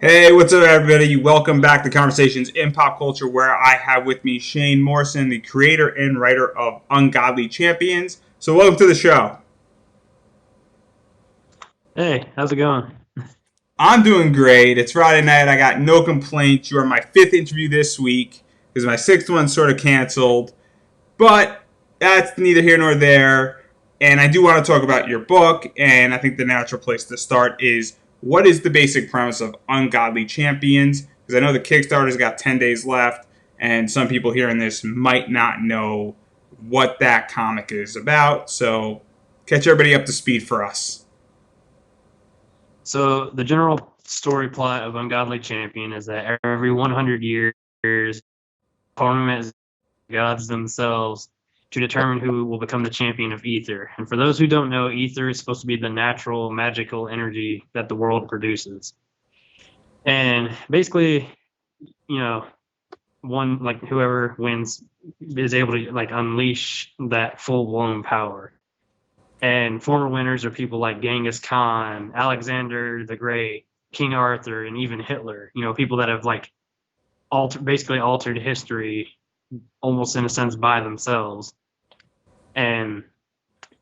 Hey, what's up, everybody? Welcome back to Conversations in Pop Culture, where I have with me Shane Morrison, the creator and writer of UnGodly Champions. So, welcome to the show. Hey, how's it going? I'm doing great. It's Friday night. I got no complaints. You are my fifth interview this week because my sixth one's sort of canceled. But that's neither here nor there. And I do want to talk about your book. And I think the natural place to start is what is the basic premise of UnGodly Champions? Because I know the Kickstarter's got 10 days left. And some people hearing this might not know what that comic is about. So catch everybody up to speed for us. So the general story plot of Ungodly Champion is that every 100 years, tournament gods themselves to determine who will become the champion of Ether. And for those who don't know, Ether is supposed to be the natural magical energy that the world produces. And basically, you know, one like whoever wins is able to like unleash that full blown power. And former winners are people like Genghis Khan, Alexander the Great, King Arthur, and even Hitler. You know, people that have like basically altered history almost in a sense by themselves. And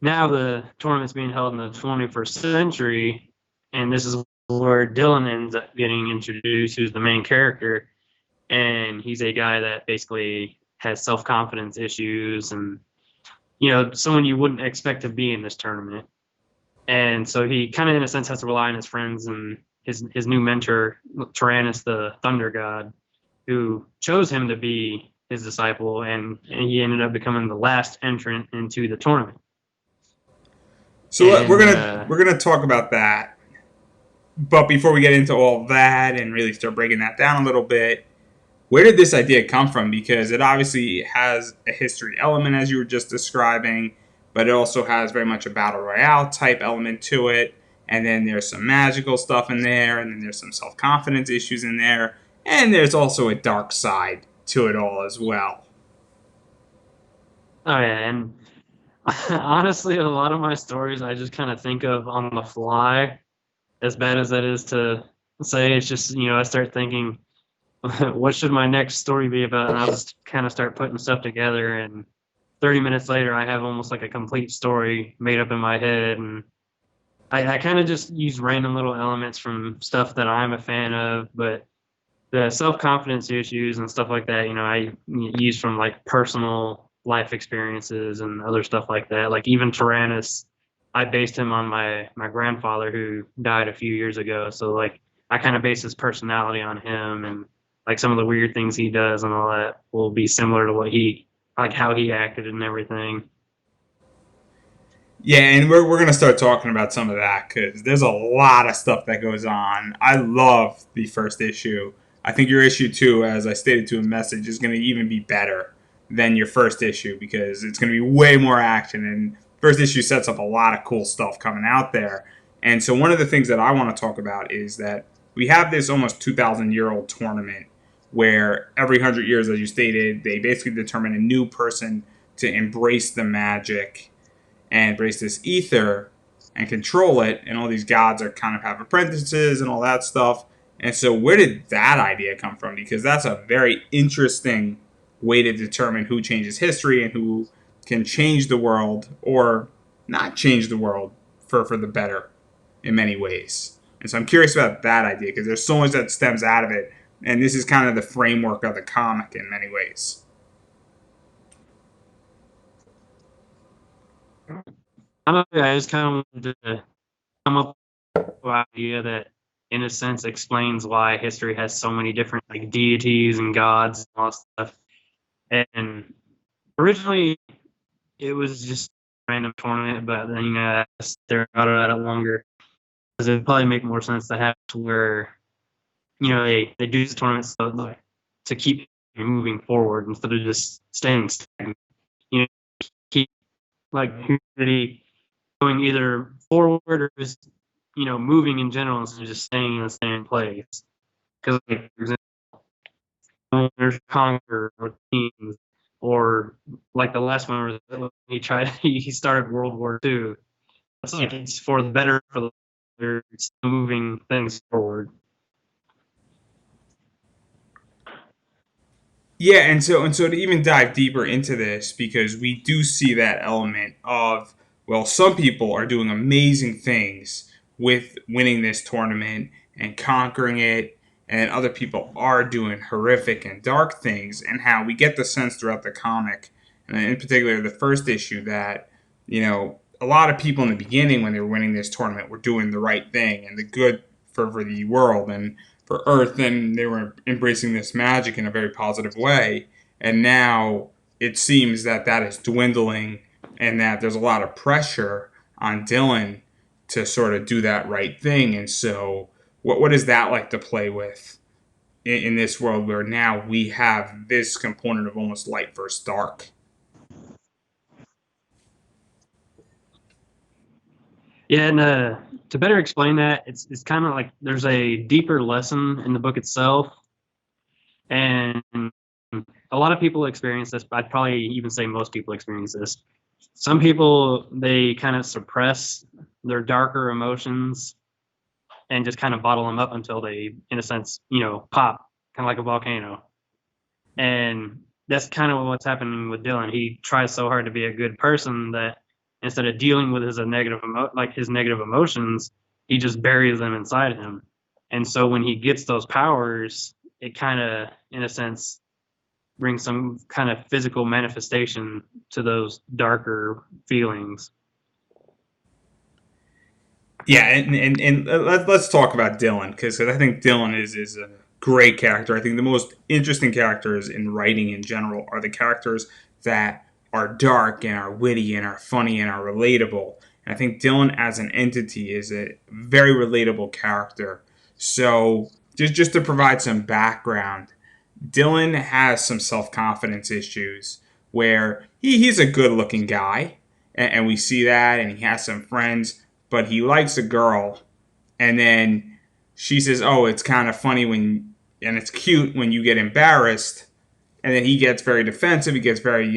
now the tournament's being held in the 21st century, and this is where Dylan ends up getting introduced, who's the main character, and he's a guy that basically has self confidence issues and someone you wouldn't expect to be in this tournament. And so he kind of, in a sense, has to rely on his friends and his new mentor, Tyrannus the Thunder God, who chose him to be his disciple, and he ended up becoming the last entrant into the tournament. So we're And gonna we're gonna talk about that. But before we get into all that and really start breaking that down a little bit, where did this idea come from? Because it obviously has a history element, as you were just describing, but it also has very much a battle royale type element to it. And then there's some magical stuff in there, and then there's some self confidence issues in there, and there's also a dark side to it all as well. oh yeah, and honestly, a lot of my stories I just kind of think of on the fly. As bad as that is to say, it's just I start thinking, what should my next story be about, and I'll just kind of start putting stuff together, and 30 minutes later I have almost like a complete story made up in my head. And I kind of just use random little elements from stuff that I'm a fan of, but the self-confidence issues and stuff like that, I use from like personal life experiences and other stuff like that. Like even Tyrannus, I based him on my grandfather who died a few years ago. So like I kind of base his personality on him, and like some of the weird things he does and all that will be similar to what he like how he acted and everything. Yeah, and we're going to start talking about some of that because there's a lot of stuff that goes on. I love the first issue. I think your issue two, as I stated to a message, is going to even be better than your first issue because it's going to be way more action. And first issue sets up a lot of cool stuff coming out there. And so one of the things that I want to talk about is that we have this almost 2,000-year-old tournament where every 100 years, as you stated, they basically determine a new person to embrace the magic and embrace this ether and control it. And all these gods are kind of have apprentices and all that stuff. And so, where did that idea come from? Because that's a very interesting way to determine who changes history and who can change the world or not change the world for the better in many ways. And so, I'm curious about that idea because there's so much that stems out of it. And this is kind of the framework of the comic in many ways. I don't know, I just kind of wanted to come up with an idea that in a sense explains why history has so many different like deities and gods and all that stuff. And originally it was just a random tournament, but then I stared about it longer because it'd probably make more sense to have to where they do these tournaments so, like, to keep moving forward instead of just staying stagnant. You know, keep like humanity going either forward or just moving in general instead of just staying in the same place. Because like, for example, there's conquer or kings, or like the last one was he tried he started World War II. It's like it's for the better for the it's moving things forward. Yeah, and so to even dive deeper into this, because we do see that element of, well, some people are doing amazing things with winning this tournament and conquering it, and other people are doing horrific and dark things, and how we get the sense throughout the comic, and in particular the first issue, that a lot of people in the beginning when they were winning this tournament were doing the right thing and the good for the world and for Earth, and they were embracing this magic in a very positive way. And now it seems that that is dwindling, and that there's a lot of pressure on Dylan to sort of do that right thing. And so, what is that like to play with in this world where now we have this component of almost light versus dark? Yeah, and to better explain that, it's kind of like there's a deeper lesson in the book itself, and a lot of people experience this. I'd probably even say most people experience this. Some people, they kind of suppress their darker emotions and just kind of bottle them up until they, in a sense, pop, kind of like a volcano. And that's kind of what's happening with Dylan. He tries so hard to be a good person that instead of dealing with his negative emotions, he just buries them inside him. And so when he gets those powers, it kind of, in a sense, brings some kind of physical manifestation to those darker feelings. Yeah, and let's talk about Dylan, because I think Dylan is a great character. I think the most interesting characters in writing in general are the characters that are dark and are witty and are funny and are relatable. And I think Dylan as an entity is a very relatable character. So just to provide some background, Dylan has some self confidence issues where he's a good looking guy, and we see that, and he has some friends, but he likes a girl, and then she says, "Oh, it's kind of funny when, and it's cute when you get embarrassed," and then he gets very defensive. He gets very,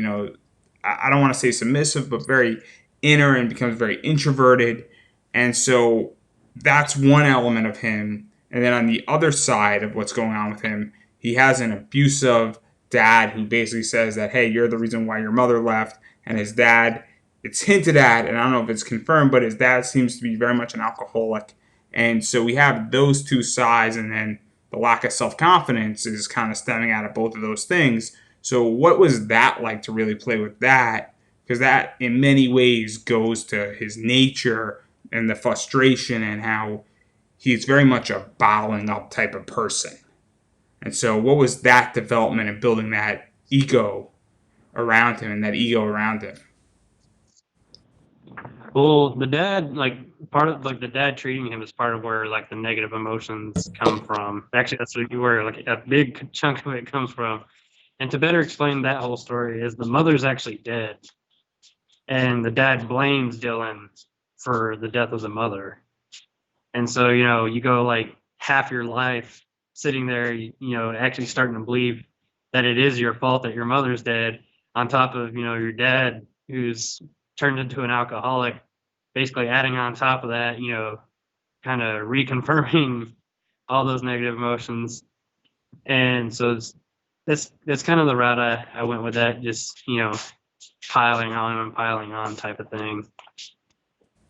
I don't want to say submissive, but very inner, and becomes very introverted, and so that's one element of him. And then on the other side of what's going on with him, he has an abusive dad who basically says that, hey, you're the reason why your mother left. And his dad, it's hinted at, and I don't know if it's confirmed, but his dad seems to be very much an alcoholic. And so we have those two sides, and then the lack of self confidence is kind of stemming out of both of those things. So, what was that like to really play with that? Because that, in many ways, goes to his nature and the frustration, and how he's very much a bottling up type of person. And so, what was that development and building that ego around him and that ego around him? Well, the dad, like part of like the dad treating him is part of where like the negative emotions come from. Actually, that's where like a big chunk of it comes from. And to better explain that whole story is the mother's actually dead, and the dad blames Dylan for the death of the mother. And so, you go like half your life sitting there, actually starting to believe that it is your fault that your mother's dead, on top of, your dad who's turned into an alcoholic, basically adding on top of that, kind of reconfirming all those negative emotions. And so that's kind of the route I went with that, just, piling on type of thing.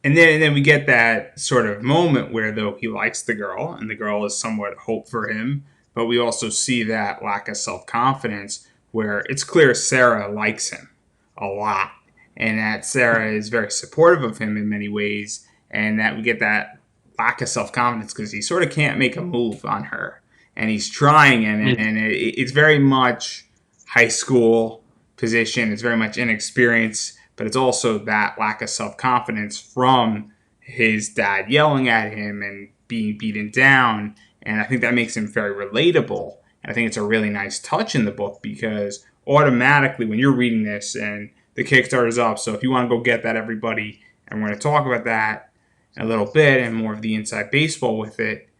And then we get that sort of moment where, though, he likes the girl and the girl is somewhat hope for him, but we also see that lack of self confidence where it's clear Sarah likes him a lot, and that Sarah is very supportive of him in many ways, and that we get that lack of self confidence because he sort of can't make a move on her, and he's trying, and it's very much high school position. It's very much inexperience, but it's also that lack of self confidence from his dad yelling at him and being beaten down. And I think that makes him very relatable. And I think it's a really nice touch in the book because automatically, when you're reading this, and the Kickstarter is up, so if you want to go get that, everybody, and we're going to talk about that a little bit and more of the inside baseball with it,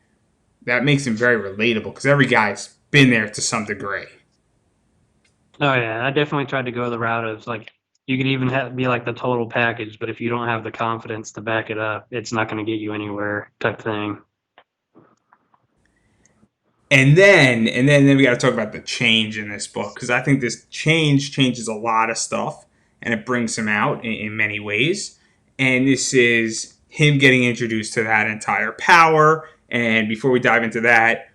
that makes him very relatable because every guy's been there to some degree. Oh yeah, I definitely tried to go the route of like you could even be like the total package, but if you don't have the confidence to back it up, it's not going to get you anywhere type thing. And then we got to talk about the change in this book, because I think this change changes a lot of stuff and it brings him out in many ways. And this is him getting introduced to that entire power. And before we dive into that,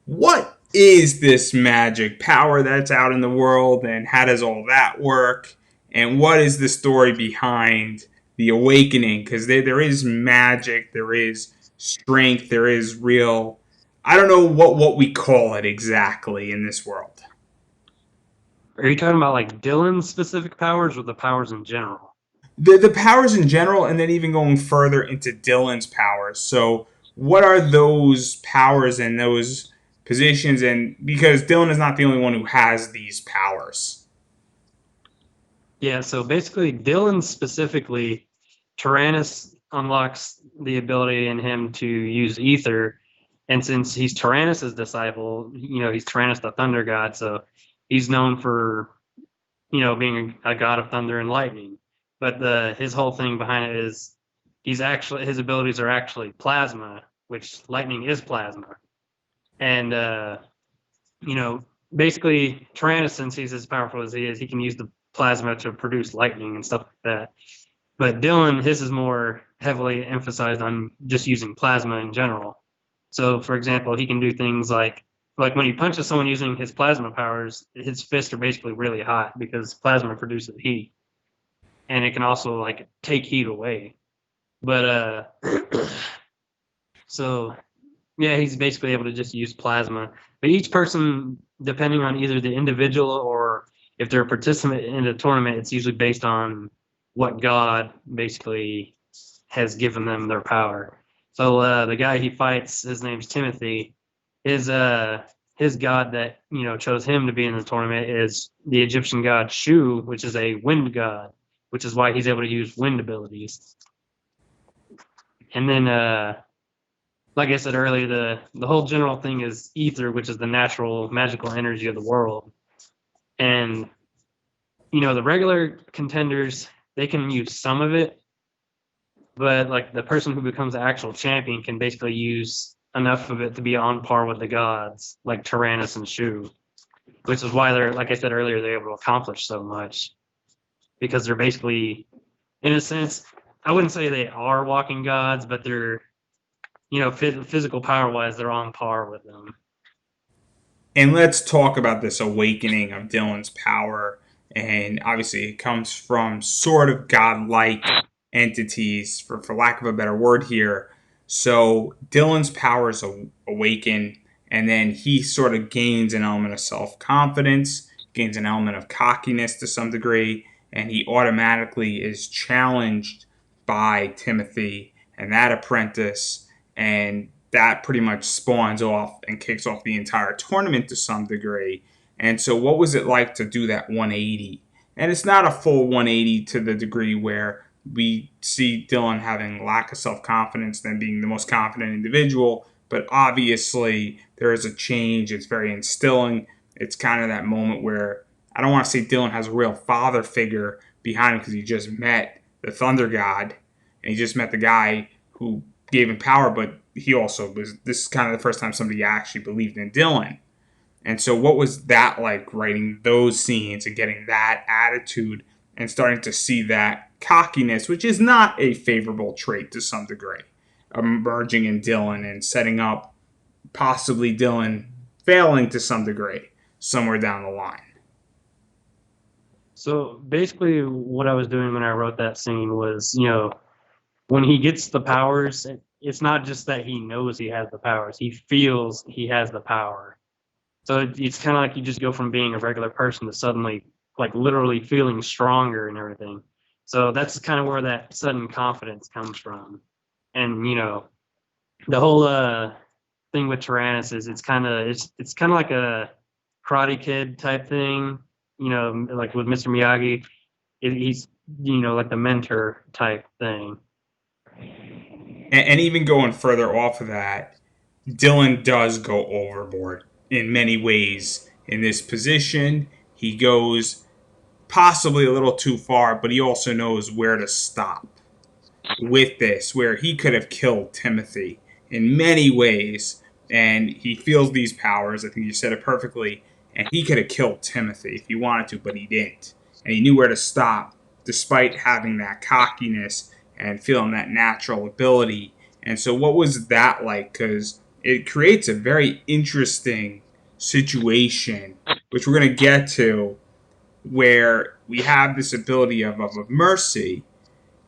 what is this magic power that's out in the world, and how does all that work? And what is the story behind the awakening? Because there is magic, there is strength, there is real. I don't know what we call it exactly in this world. Are you talking about like Dylan's specific powers or the powers in general? The powers in general, and then even going further into Dylan's powers. So, what are those powers and those positions? And because Dylan is not the only one who has these powers. Yeah, so basically, Dylan specifically, Tyrannus unlocks the ability in him to use ether. And since he's Tyrannus' disciple, he's Tyrannus the thunder god, so he's known for, being a god of thunder and lightning. But his whole thing behind it is his abilities are actually plasma, which lightning is plasma. And you know, basically Tyrannus, since he's as powerful as he is, he can use the plasma to produce lightning and stuff like that. But Dylan, his is more heavily emphasized on just using plasma in general. So, for example, he can do things like when he punches someone using his plasma powers, his fists are basically really hot because plasma produces heat, and it can also like take heat away. But so yeah, he's basically able to just use plasma. But each person, depending on either the individual or if they're a participant in a tournament, it's usually based on what god basically has given them their power. So the guy he fights, his name's Timothy. His his god that chose him to be in the tournament is the Egyptian god Shu, which is a wind god, which is why he's able to use wind abilities. And then like I said earlier, the whole general thing is ether, which is the natural magical energy of the world. And the regular contenders, they can use some of it, but like the person who becomes the actual champion can basically use enough of it to be on par with the gods, like Tyrannus and Shu, which is why they're, like I said earlier, they're able to accomplish so much because they're basically, in a sense, I wouldn't say they are walking gods, but they're, physical power wise, they're on par with them. And let's talk about this awakening of Dylan's power. And obviously, it comes from sort of godlike entities, for lack of a better word here. So, Dylan's powers awaken, and then he sort of gains an element of self confidence, gains an element of cockiness to some degree, and he automatically is challenged by Timothy and that apprentice, and that pretty much spawns off and kicks off the entire tournament to some degree. And so, what was it like to do that 180? And it's not a full 180 to the degree where we see Dylan having lack of self confidence, then being the most confident individual. But obviously, there is a change. It's very instilling. It's kind of that moment where I don't want to say Dylan has a real father figure behind him because he just met the Thunder God and he just met the guy who gave him power, but he also was. This is kind of the first time somebody actually believed in Dylan. And so, what was that like writing those scenes and getting that attitude and starting to see that cockiness, which is not a favorable trait to some degree, emerging in Dylan and setting up possibly Dylan failing to some degree somewhere down the line? So basically, what I was doing when I wrote that scene was, when he gets the powers, it's not just that he knows he has the powers; he feels he has the power. So it's kind of like you just go from being a regular person to suddenly, like, literally feeling stronger and everything. So that's kind of where that sudden confidence comes from. And the whole thing with Tyrannus is it's kind of like a Karate Kid type thing. Like with Mr. Miyagi, he's like the mentor type thing. And even going further off of that, Dylan does go overboard in many ways in this position. He goes possibly a little too far, but he also knows where to stop with this, where he could have killed Timothy in many ways, and he feels these powers. I think you said it perfectly. And he could have killed Timothy if he wanted to, but he didn't. And he knew where to stop, despite having that cockiness and feeling that natural ability. And so, what was that like? Because it creates a very interesting situation, which we're going to get to, where we have this ability of mercy,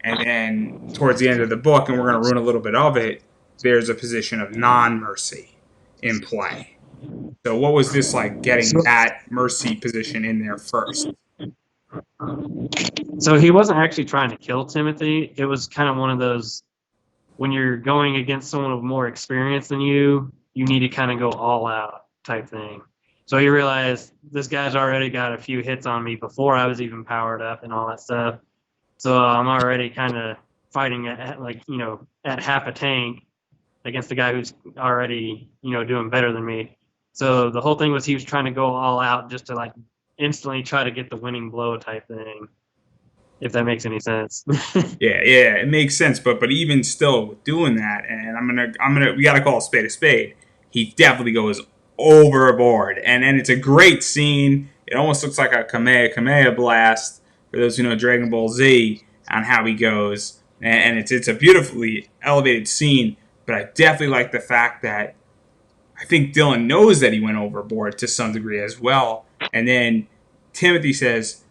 and then towards the end of the book, and we're going to ruin a little bit of it, there's a position of non mercy in play. So, what was this like getting So, that mercy position in there first? so he wasn't actually trying to kill Timothy. It was kind of one of those when you're going against someone with more experience than you need to kind of go all out type thing. So he realized this guy's already got a few hits on me before I was even powered up and all that stuff. So I'm already kind of fighting at like, at half a tank against a guy who's already, doing better than me. So the whole thing was he was trying to go all out just to like instantly try to get the winning blow type thing, if that makes any sense. Yeah, it makes sense. But even still doing that, and we gotta call a spade a spade. He definitely goes overboard, and it's a great scene. It almost looks like a Kamehameha blast for those who know Dragon Ball Z on how he goes, and it's a beautifully elevated scene. But I definitely like the fact that I think Dylan knows that he went overboard to some degree as well. And then Timothy says,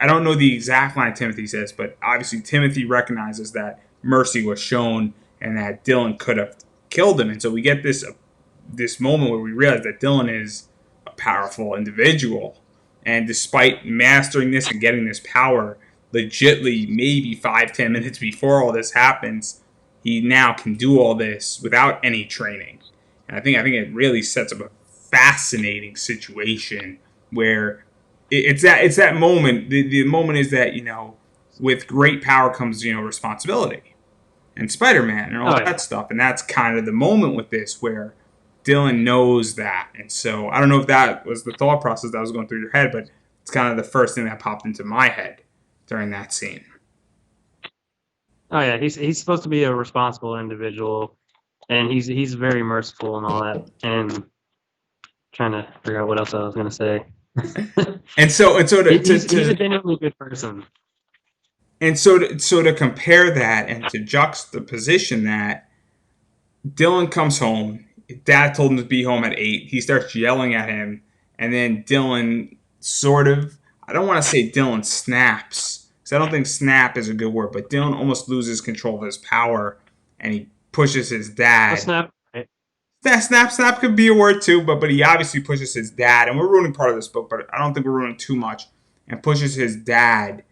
I don't know the exact line Timothy says, but obviously Timothy recognizes that mercy was shown and that Dylan could have killed him. And so we get this moment where we realize that Dylan is a powerful individual. And despite mastering this and getting this power, legitly maybe 5-10 minutes before all this happens, he now can do all this without any training. And I think it really sets up a fascinating situation where it's that moment. The moment is that with great power comes responsibility, and Spider-Man and all Oh, yeah. that stuff, and that's kind of the moment with this where Dylan knows that. And so I don't know if that was the thought process that was going through your head, but it's kind of the first thing that popped into my head during that scene. Oh, yeah. He's supposed to be a responsible individual, and he's very merciful and all that. And trying to figure out what else I was going to say. And so He's a genuinely good person. And so to compare that and to juxtaposition that, Dylan comes home. Dad told him to be home at 8. He starts yelling at him, and then Dylan sort of, I don't want to say Dylan snaps, because I don't think snap is a good word, but Dylan almost loses control of his power, and he pushes his dad. A snap. Right? Snap could be a word too, but he obviously pushes his dad, and we're ruining part of this book, but I don't think we're ruining too much, and pushes his dad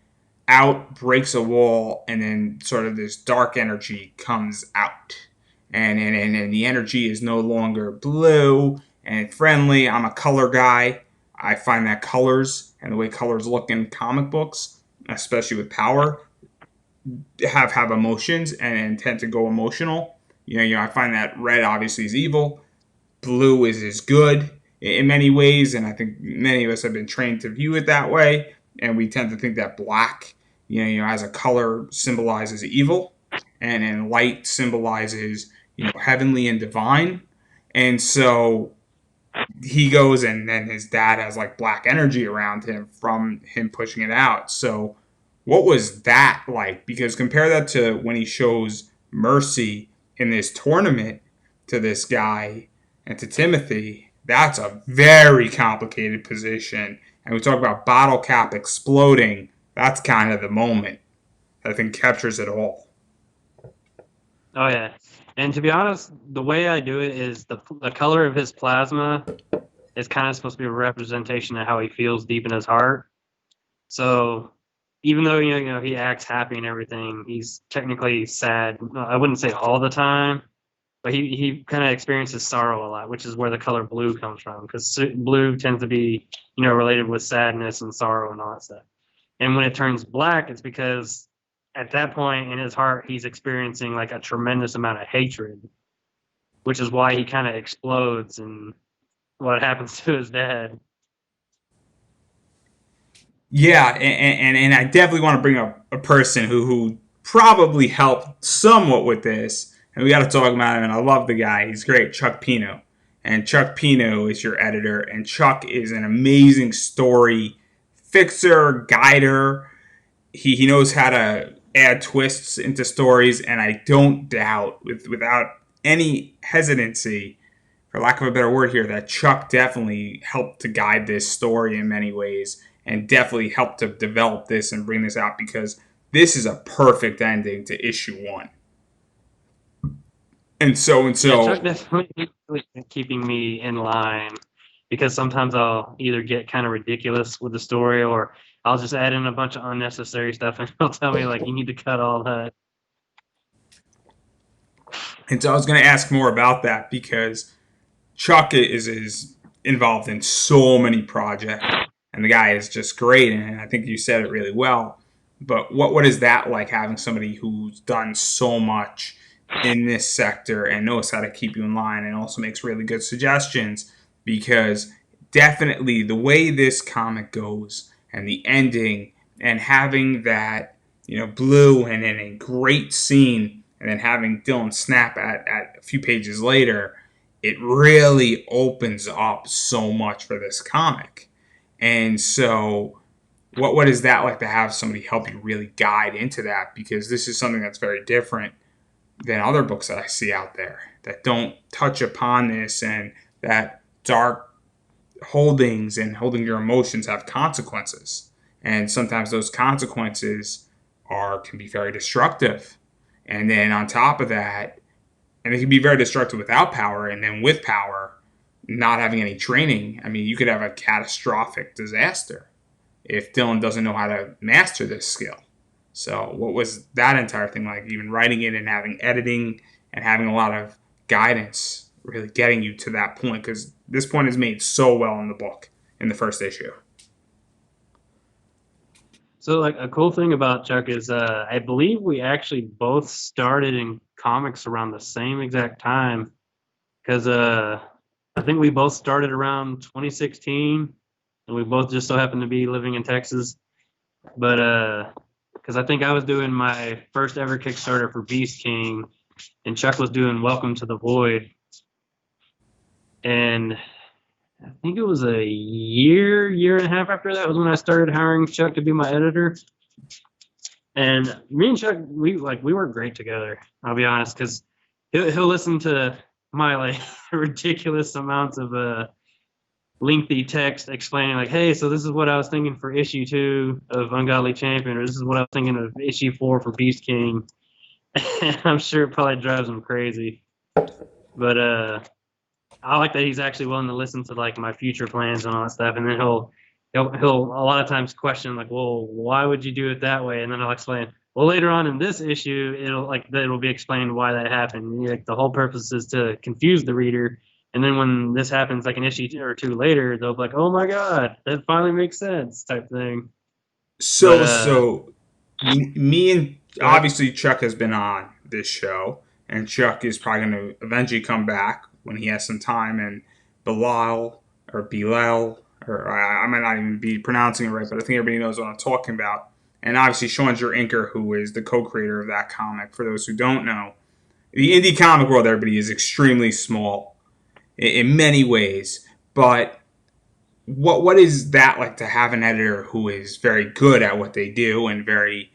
out, breaks a wall, and then sort of this dark energy comes out. And the energy is no longer blue and friendly. I'm a color guy. I find that colors and the way colors look in comic books, especially with power, have emotions and tend to go emotional. I find that red obviously is evil. Blue is good in many ways, and I think many of us have been trained to view it that way. And we tend to think that black, as a color symbolizes evil, and light symbolizes, heavenly and divine. And so he goes, and then his dad has like black energy around him from him pushing it out. So what was that like? Because compare that to when he shows mercy in this tournament to this guy and to Timothy. That's a very complicated position. And we talk about bottle cap exploding. That's kind of the moment that I think captures it all. Oh, yeah. And to be honest, the way I do it is the color of his plasma is kind of supposed to be a representation of how he feels deep in his heart. So even though he acts happy and everything, he's technically sad. I wouldn't say all the time, but he kind of experiences sorrow a lot, which is where the color blue comes from, because blue tends to be related with sadness and sorrow and all that stuff. And when it turns black, it's because at that point in his heart, he's experiencing like a tremendous amount of hatred, which is why he kind of explodes and what happens to his dad. Yeah, and I definitely want to bring up a person who probably helped somewhat with this, and we got to talk about him. And I love the guy; he's great, Chuck Pino. and Chuck Pino is your editor. And Chuck is an amazing story fixer, guider. He knows how to add twists into stories, and I don't doubt, without any hesitancy, for lack of a better word here, that Chuck definitely helped to guide this story in many ways, and definitely helped to develop this and bring this out, because this is a perfect ending to issue 1. And so Yeah, Chuck definitely keeping me in line, because sometimes I'll either get kind of ridiculous with the story, or I'll just add in a bunch of unnecessary stuff, and he'll tell me like, you need to cut all that. And so I was going to ask more about that, because Chuck is involved in so many projects, and the guy is just great. And I think you said it really well. But what is that like, having somebody who's done so much in this sector and knows how to keep you in line, and also makes really good suggestions? Because definitely the way this comic goes, and the ending, and having that, blue, and then a great scene, and then having Dylan snap at a few pages later, it really opens up so much for this comic. And so what is that like, to have somebody help you really guide into that? Because this is something that's very different than other books that I see out there that don't touch upon this, and that dark holdings and holding your emotions have consequences. And sometimes those consequences can be very destructive. And then on top of that, and it can be very destructive without power, and then with power, not having any training. I mean, you could have a catastrophic disaster if Dylan doesn't know how to master this skill. So what was that entire thing like, even writing it and having editing and having a lot of guidance, really getting you to that point? Because this point is made so well in the book, in the first issue. So, like, a cool thing about Chuck is, I believe we actually both started in comics around the same exact time, because I think we both started around 2016, and we both just so happened to be living in Texas. But because I think I was doing my first ever Kickstarter for Beast King, and Chuck was doing Welcome to the Void. And I think it was a year and a half after that was when I started hiring Chuck to be my editor. And me and Chuck, we work great together, I'll be honest, because he'll listen to my like ridiculous amounts of lengthy text explaining like, hey, so this is what I was thinking for issue 2 of Ungodly Champion, or this is what I was thinking of issue 4 for Beast King. And I'm sure it probably drives him crazy. But I like that he's actually willing to listen to like my future plans and all that stuff, and then he'll a lot of times question like, well, why would you do it that way? And then I'll explain, well, later on in this issue, it'll be explained why that happened. Like, the whole purpose is to confuse the reader, and then when this happens, like an issue or 2 later, they'll be like, oh my god, that finally makes sense, type thing. So me and obviously Chuck has been on this show, and Chuck is probably going to eventually come back when he has some time. And Bilal, or I might not even be pronouncing it right, but I think everybody knows what I'm talking about. And obviously Sean's your inker, who is the co-creator of that comic. For those who don't know, the indie comic world, everybody, is extremely small in many ways. But what is that like, to have an editor who is very good at what they do, and very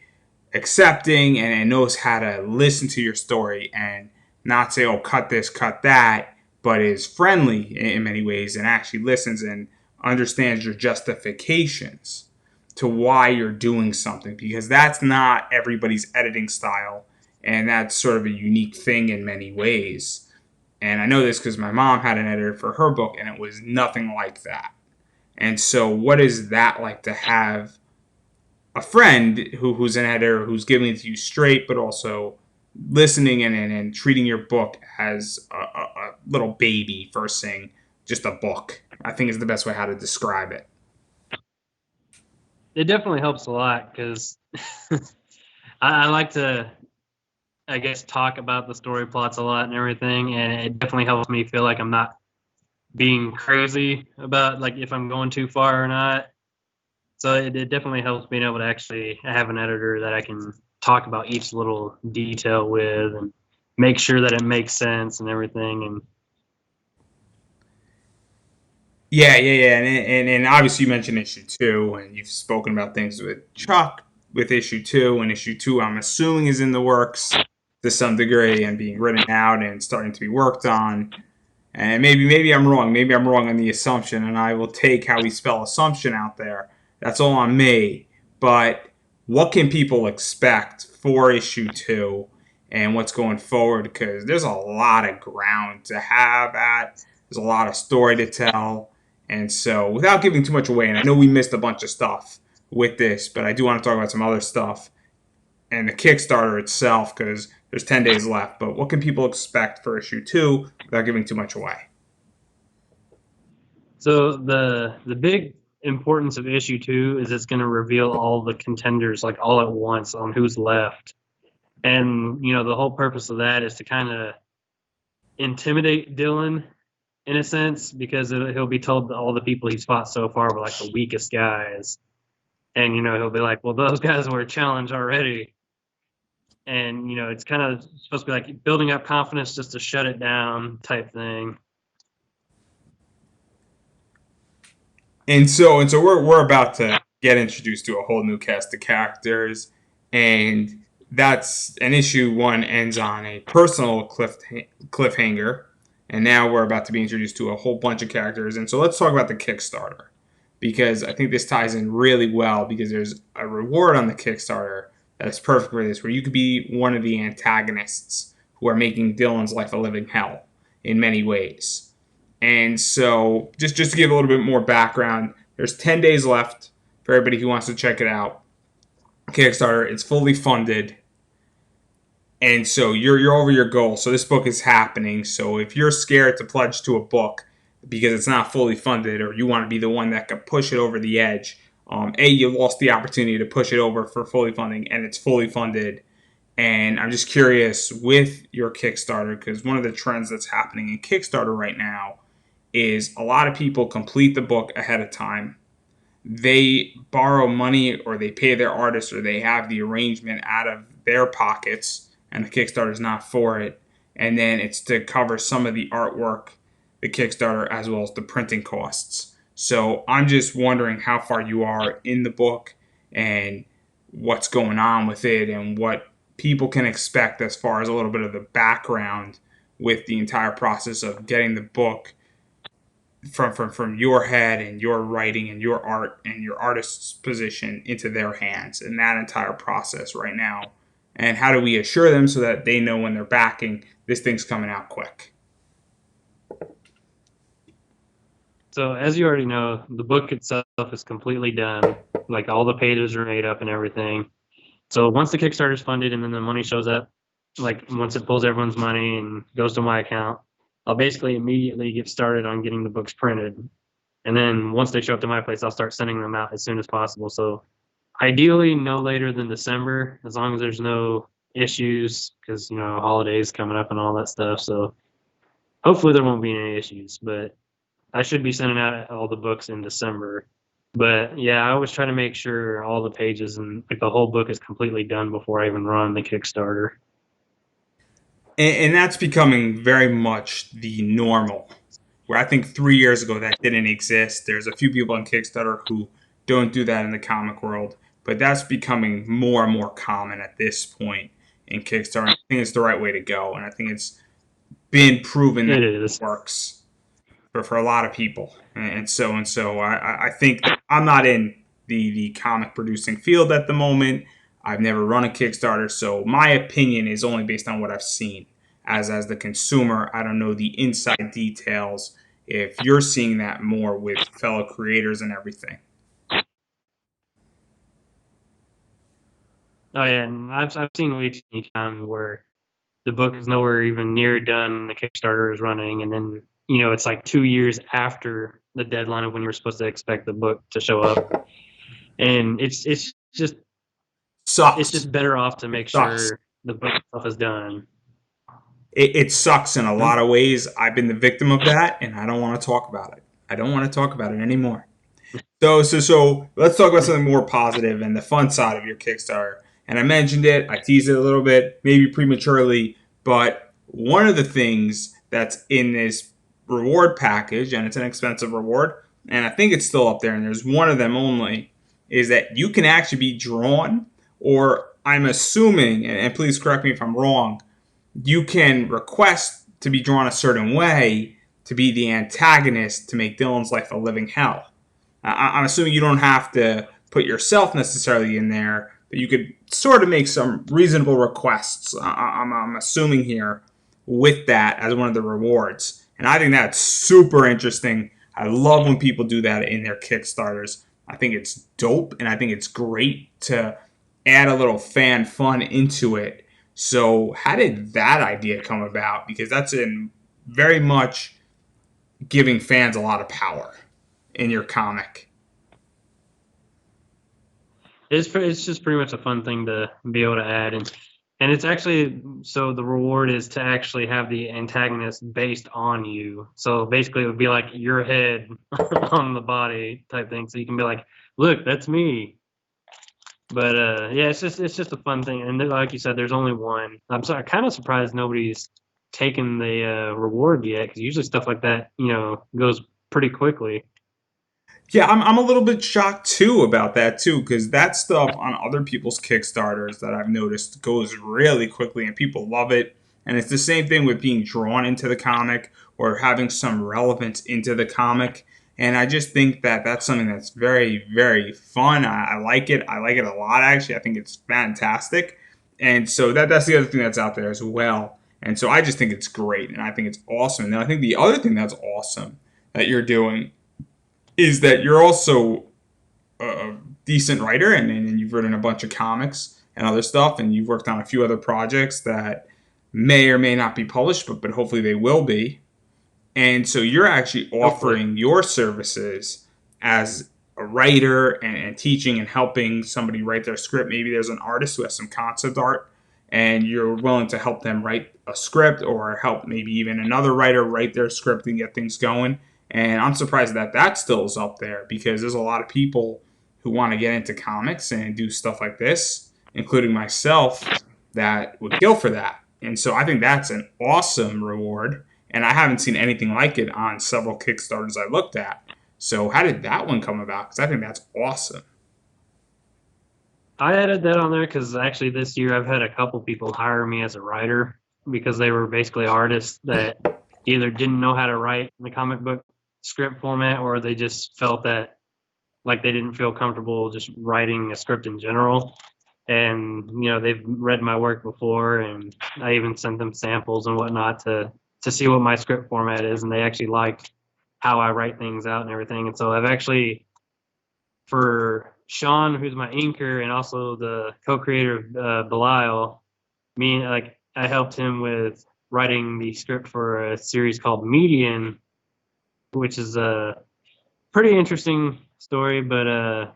accepting, and knows how to listen to your story and not say, oh, cut this, cut that, but is friendly in many ways, and actually listens and understands your justifications to why you're doing something? Because that's not everybody's editing style, and that's sort of a unique thing in many ways. And I know this because my mom had an editor for her book, and it was nothing like that. And so what is that like, to have a friend who's an editor, who's giving it to you straight, but also listening and treating your book as a little baby versus just a book, I think, is the best way how to describe it. It definitely helps a lot, because I like to, I guess, talk about the story plots a lot and everything, and it definitely helps me feel like I'm not being crazy about like if I'm going too far or not. So it definitely helps being able to actually have an editor that I can talk about each little detail with, and make sure that it makes sense and everything. And Yeah, and obviously you mentioned issue two, and you've spoken about things with Chuck with issue two, and issue two I'm assuming is in the works to some degree and being written out and starting to be worked on. And maybe I'm wrong. Maybe I'm wrong on the assumption, and I will take how we spell assumption out there. That's all on me. But what can people expect for issue two and what's going forward? Because there's a lot of ground to have at. There's a lot of story to tell. And so, without giving too much away, and I know we missed a bunch of stuff with this, but I do want to talk about some other stuff and the Kickstarter itself because there's 10 days left. But what can people expect for issue two without giving too much away? So the big importance of issue two is it's going to reveal all the contenders like all at once on who's left. And the whole purpose of that is to kind of intimidate Dylan in a sense, because he'll be told that all the people he's fought so far were like the weakest guys. And he'll be like, well, those guys were a challenge already. And it's kind of supposed to be like building up confidence just to shut it down type thing. And so we're about to get introduced to a whole new cast of characters, and that's an issue one ends on a personal cliffhanger, and now we're about to be introduced to a whole bunch of characters. And so let's talk about the Kickstarter because I think this ties in really well because there's a reward on the Kickstarter that is perfect for this, where you could be one of the antagonists who are making Dylan's life a living hell in many ways. And so, just to give a little bit more background, there's 10 days left for everybody who wants to check it out. Kickstarter, it's fully funded. And so you're over your goal. So this book is happening. So if you're scared to pledge to a book because it's not fully funded, or you want to be the one that can push it over the edge, you lost the opportunity to push it over for fully funding, and it's fully funded. And I'm just curious with your Kickstarter, because one of the trends that's happening in Kickstarter right now is a lot of people complete the book ahead of time. They borrow money or they pay their artist or they have the arrangement out of their pockets and the Kickstarter is not for it. And then it's to cover some of the artwork, the Kickstarter, as well as the printing costs. So I'm just wondering how far you are in the book and what's going on with it and what people can expect as far as a little bit of the background with the entire process of getting the book from your head and your writing and your art and your artist's position into their hands and that entire process right now. And how do we assure them so that they know when they're backing this thing's coming out quick? So as you already know, the book itself is completely done. Like all the pages are made up and everything. So once the Kickstarter is funded and then the money shows up, like once it pulls everyone's money and goes to my account, I'll basically immediately get started on getting the books printed. And then once they show up to my place, I'll start sending them out as soon as possible. So ideally no later than December, as long as there's no issues, because holidays coming up and all that stuff. So hopefully there won't be any issues, but I should be sending out all the books in December. But yeah, I always try to make sure all the pages and like the whole book is completely done before I even run the Kickstarter. And that's becoming very much the normal. Where I think 3 years ago that didn't exist. There's a few people on Kickstarter who don't do that in the comic world, but that's becoming more and more common at this point in Kickstarter. I think it's the right way to go, and I think it's been proven that It it is. works for a lot of people. And so I think that I'm not in the comic producing field at the moment. I've never run a Kickstarter, so my opinion is only based on what I've seen. As the consumer, I don't know the inside details. If you're seeing that more with fellow creators and everything. Oh yeah, and I've seen way too many times where the book is nowhere even near done, the Kickstarter is running, and then it's like 2 years after the deadline of when you were supposed to expect the book to show up, and it's Sucks. just better off to make Sucks. sure the book itself is done. It sucks in a Hmm? lot of ways. I've been the victim of that, and I don't want to talk about it. I don't want to talk about it anymore. So let's talk about something more positive and the fun side of your Kickstarter. And I mentioned it, I teased it a little bit, maybe prematurely, but one of the things that's in this reward package, and it's an expensive reward, and I think it's still up there, and there's one of them only, is that you can actually be drawn, or I'm assuming, and please correct me if I'm wrong, you can request to be drawn a certain way to be the antagonist to make Dylan's life a living hell. I'm assuming you don't have to put yourself necessarily in there, but you could sort of make some reasonable requests. I'm assuming here with that as one of the rewards. And I think that's super interesting. I love when people do that in their Kickstarters. I think it's dope, and I think it's great to add a little fan fun into it. So, how did that idea come about? Because that's in very much giving fans a lot of power in your comic. It's just pretty much a fun thing to be able to add, and it's actually, so the reward is to actually have the antagonist based on you. So basically, it would be like your head on the body type thing. So you can be like, look, that's me. But yeah, it's just a fun thing, and like you said, there's only one. I'm sorry, kind of surprised nobody's taken the reward yet, because usually stuff like that, goes pretty quickly. Yeah, I'm a little bit shocked too about that too, because that stuff on other people's Kickstarters that I've noticed goes really quickly and people love it. And it's the same thing with being drawn into the comic or having some relevance into the comic. And I just think that that's something that's very, very fun. I like it. I like it a lot, actually. I think it's fantastic. And so that's the other thing that's out there as well. And so I just think it's great and I think it's awesome. And then I think the other thing that's awesome that you're doing is that you're also a decent writer, and you've written a bunch of comics and other stuff, and you've worked on a few other projects that may or may not be published, but hopefully they will be. And so you're actually Hopefully. offering your services as a writer and teaching and helping somebody write their script. Maybe there's an artist who has some concept art, and you're willing to help them write a script or help maybe even another writer write their script and get things going. And I'm surprised that that still is up there, because there's a lot of people who want to get into comics and do stuff like this, including myself, that would kill for that. And so I think that's an awesome reward. And I haven't seen anything like it on several Kickstarters I looked at. So how did that one come about? Because I think that's awesome. I added that on there because actually this year I've had a couple people hire me as a writer, because they were basically artists that either didn't know how to write in the comic book script format, or they just felt that like they didn't feel comfortable just writing a script in general. And they've read my work before, and I even sent them samples and whatnot to see what my script format is, and they actually like how I write things out and everything. And so I've actually, for Sean, who's my inker and also the co-creator of Belial, I helped him with writing the script for a series called Median, which is a pretty interesting story, but I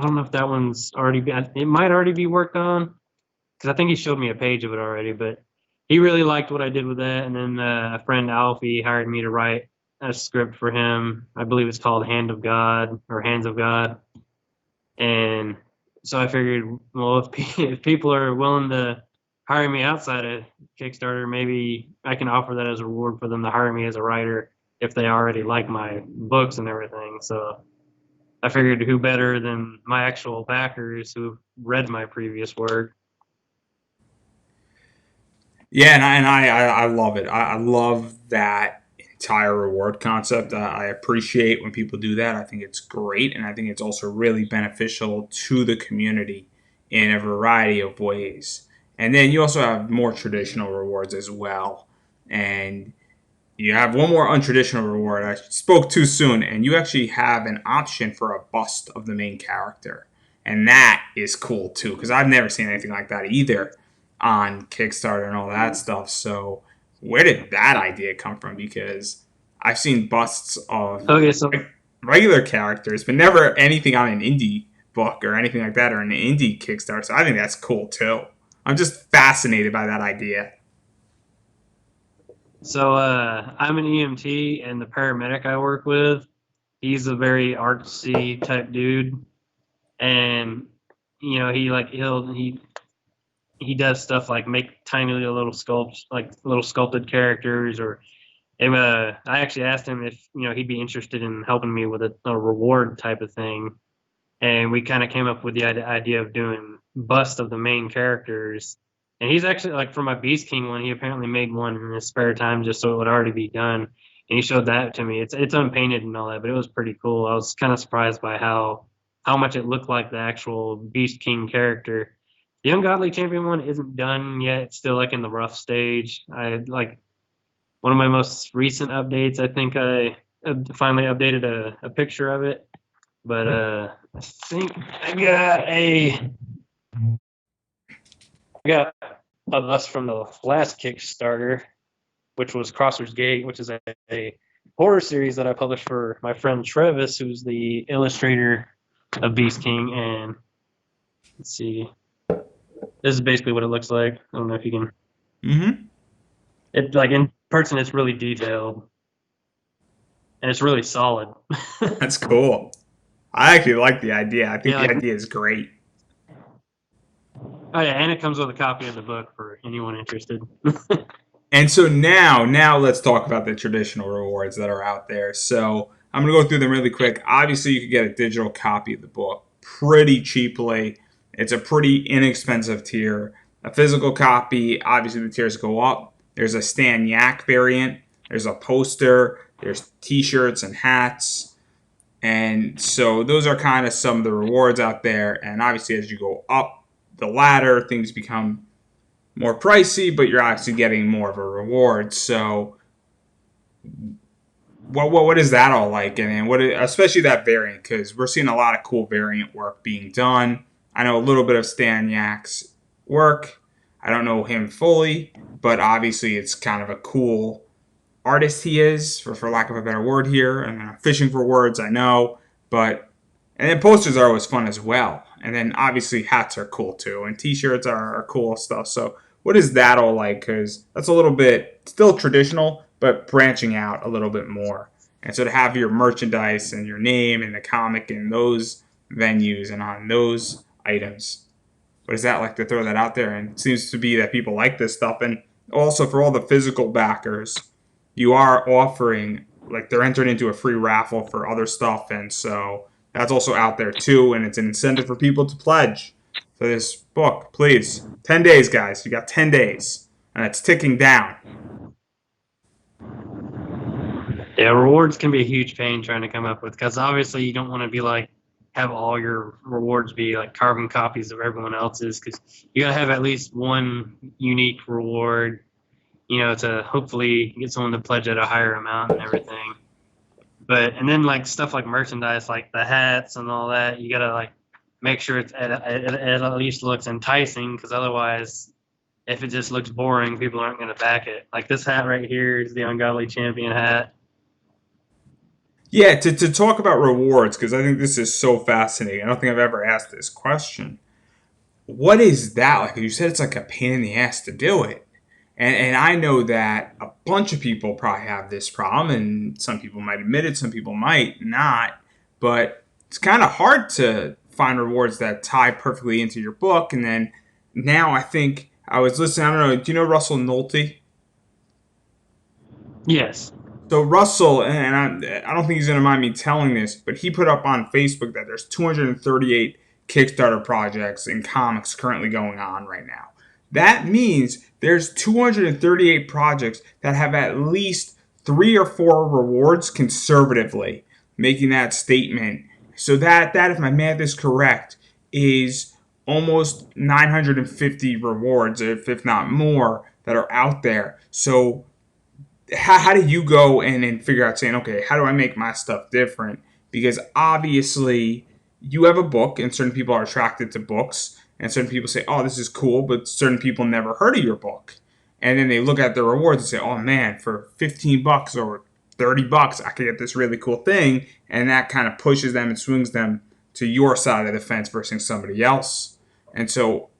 don't know if that one's already been, it might already be worked on, because I think he showed me a page of it already, but he really liked what I did with that. And then a friend, Alfie, hired me to write a script for him. I believe it's called Hand of God or Hands of God. And so I figured, well, if people are willing to hire me outside of Kickstarter, maybe I can offer that as a reward for them to hire me as a writer if they already like my books and everything. So I figured, who better than my actual backers who've read my previous work. Yeah, and I love it. I love that entire reward concept. I appreciate when people do that. I think it's great, and I think it's also really beneficial to the community in a variety of ways. And then you also have more traditional rewards as well. And you have one more untraditional reward. I spoke too soon, and you actually have an option for a bust of the main character. And that is cool too, because I've never seen anything like that either on Kickstarter and all that stuff. So, where did that idea come from? Because I've seen busts of Okay, so regular characters, but never anything on an indie book or anything like that, or an indie Kickstarter. So, I think that's cool too. I'm just fascinated by that idea. I'm an EMT, and the paramedic I work with, he's a very artsy type dude, and he does stuff like make tiny little sculpts, like little sculpted characters, or I actually asked him if he'd be interested in helping me with a reward type of thing, and we kind of came up with the idea of doing bust of the main characters. And he's actually like for my Beast King one, he apparently made one in his spare time just so it would already be done. And he showed that to me. It's unpainted and all that, but it was pretty cool. I was kind of surprised by how much it looked like the actual Beast King character. The Ungodly Champion one isn't done yet. It's still like in the rough stage. I like one of my most recent updates. I think I finally updated a picture of it, but I think I got a bust from the last Kickstarter, which was Crosser's Gate, which is a horror series that I published for my friend Travis, who's the illustrator of Beast King. And let's see, this is basically what it looks like. I don't know if you can. Mm-hmm. It like in person, it's really detailed and it's really solid. That's cool. I actually like the idea. I think Yeah, the like idea is great. oh yeah, and it comes with a copy of the book for anyone interested. And so now let's talk about the traditional rewards that are out there. So I'm gonna go through them really quick. Obviously, you can get a digital copy of the book pretty cheaply. It's a pretty inexpensive tier. A physical copy, obviously the tiers go up. There's a Stan Yak variant. There's a poster. There's T-shirts and hats. And so those are kind of some of the rewards out there. And obviously, as you go up the ladder, things become more pricey, but you're actually getting more of a reward. So, what is that all like? And what, especially that variant, because we're seeing a lot of cool variant work being done. I know a little bit of Stan Yak's work. I don't know him fully, but obviously it's kind of a cool artist he is, for lack of a better word here. And I'm fishing for words, I know, but and then posters are always fun as well. And then obviously hats are cool too, and T-shirts are cool stuff. So what is that all like? Because that's a little bit still traditional, but branching out a little bit more. And so to have your merchandise and your name and the comic in those venues and on those items, what is that like to throw that out there? And it seems to be that people like this stuff. And also for all the physical backers, you are offering like they're entering into a free raffle for other stuff, and so that's also out there too. And it's an incentive for people to pledge for this book. Please, 10 days, guys. You got 10 days, and it's ticking down. Yeah, rewards can be a huge pain trying to come up with because obviously you don't want to be like have all your rewards be like carbon copies of everyone else's because you gotta have at least one unique reward, to hopefully get someone to pledge at a higher amount and everything. But and then like stuff like merchandise, like the hats and all that, you gotta like make sure it at least looks enticing because otherwise, if it just looks boring, people aren't gonna back it. Like this hat right here is the Ungodly Champion hat. Yeah, to talk about rewards, because I think this is so fascinating. I don't think I've ever asked this question. What is that like? You said it's like a pain in the ass to do it. And I know that a bunch of people probably have this problem, and some people might admit it, some people might not. But it's kind of hard to find rewards that tie perfectly into your book. And then now I think I was listening, I don't know, do you know Russell Nolte? Yes. So Russell, and I don't think he's going to mind me telling this, but he put up on Facebook that there's 238 Kickstarter projects in comics currently going on right now. That means there's 238 projects that have at least 3 or 4 rewards conservatively, making that statement. So that if my math is correct, is almost 950 rewards, if not more, that are out there. So how do you go and figure out saying, okay, how do I make my stuff different? Because obviously you have a book and certain people are attracted to books and certain people say, oh, this is cool, but certain people never heard of your book. And then they look at the rewards and say, oh man, for 15 bucks or 30 bucks, I could get this really cool thing. And that kind of pushes them and swings them to your side of the fence versus somebody else. And so